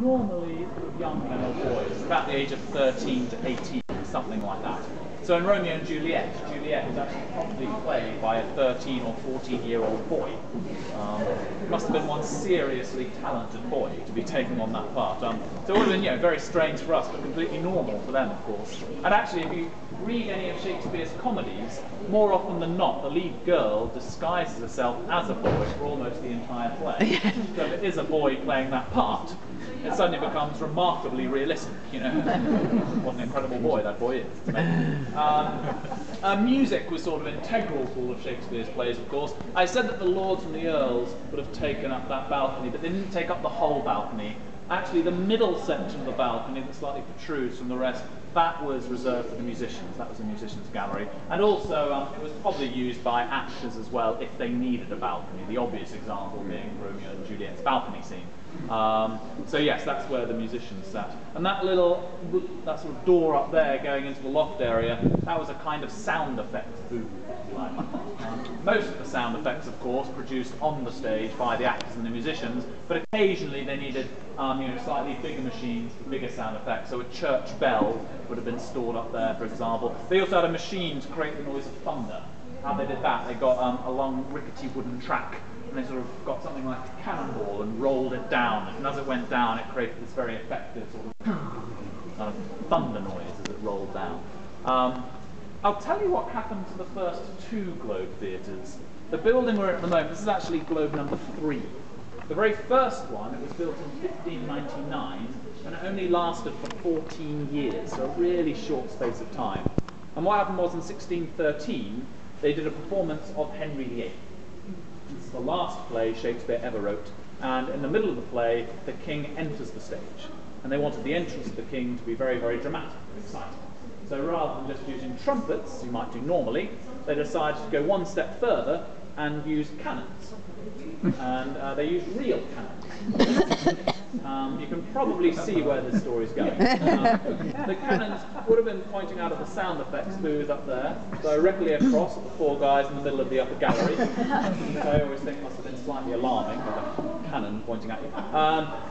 normally young men or boys, about the age of 13 to 18, something like that. So in Romeo and Juliet, Juliet was actually probably played by a 13 or 14-year-old boy. Must have been one seriously talented boy to be taking on that part. So it would have been, very strange for us, but completely normal for them, of course. And actually, if you read any of Shakespeare's comedies, more often than not, the lead girl disguises herself as a boy for almost the entire play. So if it is a boy playing that part, it suddenly becomes remarkably realistic, What an incredible boy that boy is. Music was sort of integral to all of Shakespeare's plays, of course. I said that the lords and the earls would have taken up that balcony, but they didn't take up the whole balcony. Actually, the middle section of the balcony that slightly protrudes from the rest, that was reserved for the musicians. That was the musicians' gallery. And also, it was probably used by actors as well if they needed a balcony. The obvious example being Romeo and Juliet's balcony scene. So yes, that's where the musicians sat. And that sort of door up there going into the loft area, that was a kind of sound effects booth, if you like. Most of the sound effects, of course, produced on the stage by the actors and the musicians, but occasionally they needed slightly bigger machines for bigger sound effects. So a church bell would have been stored up there, for example. They also had a machine to create the noise of thunder. How they did that, they got a long rickety wooden track, and they sort of got something like a cannonball and rolled it down, and as it went down it created this very effective sort of thunder noise as it rolled down. I'll tell you what happened to the first two Globe theatres. The building we're in at the moment, this is actually Globe number 3. The very first one, it was built in 1599, and it only lasted for 14 years, so a really short space of time. And what happened was in 1613, they did a performance of Henry VIII. This is the last play Shakespeare ever wrote, and in the middle of the play, the king enters the stage. And they wanted the entrance of the king to be very, very dramatic and exciting. So rather than just using trumpets, as you might do normally, they decided to go one step further and use cannons. And they used real cannons. You can probably see where this story is going. The cannons would have been pointing out of the sound effects booth up there, directly across at the four guys in the middle of the upper gallery, which I always think must have been slightly alarming, with a cannon pointing at you.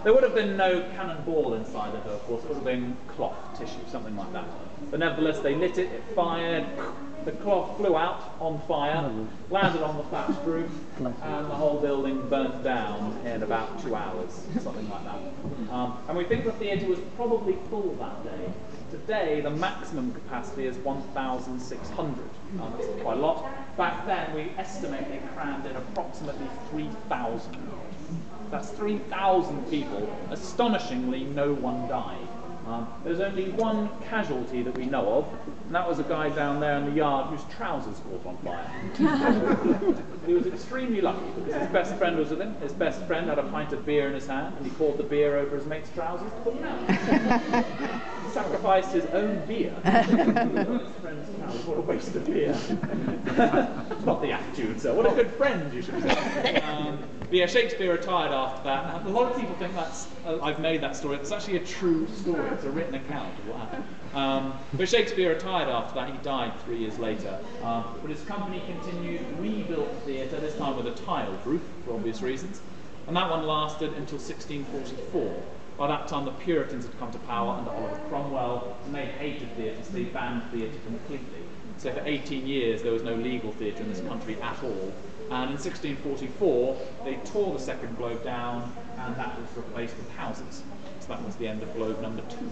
There would have been no cannonball inside of it, of course. It would have been cloth, tissue, something like that. But nevertheless, they lit it, it fired, the cloth flew out on fire, landed on the thatched roof, and the whole building burnt down in about 2 hours, something like that. And we think the theatre was probably full that day. Today, the maximum capacity is 1,600. That's quite a lot. Back then, we estimate they crammed in approximately 3,000. That's 3,000 people. Astonishingly, no one died. There's only one casualty that we know of, and that was a guy down there in the yard whose trousers caught on fire. He was extremely lucky because his best friend was with him. His best friend had a pint of beer in his hand, and he poured the beer over his mate's trousers to put them out. He sacrificed his own beer. His friend's trousers. What a waste of beer. Not the attitude, sir. What a good friend, you should say. But yeah, Shakespeare retired after that. A lot of people think I've made that story. It's actually a true story. It's a written account of what happened. But Shakespeare retired after that. He died 3 years later. But his company continued, rebuilt the theatre, this time with a tiled roof, for obvious reasons. And that one lasted until 1644. By that time, the Puritans had come to power under Oliver Cromwell, and they hated theatres. They banned theatre completely. So for 18 years, there was no legal theatre in this country at all. And in 1644, they tore the second Globe down, and that was replaced with houses. So that was the end of Globe number 2.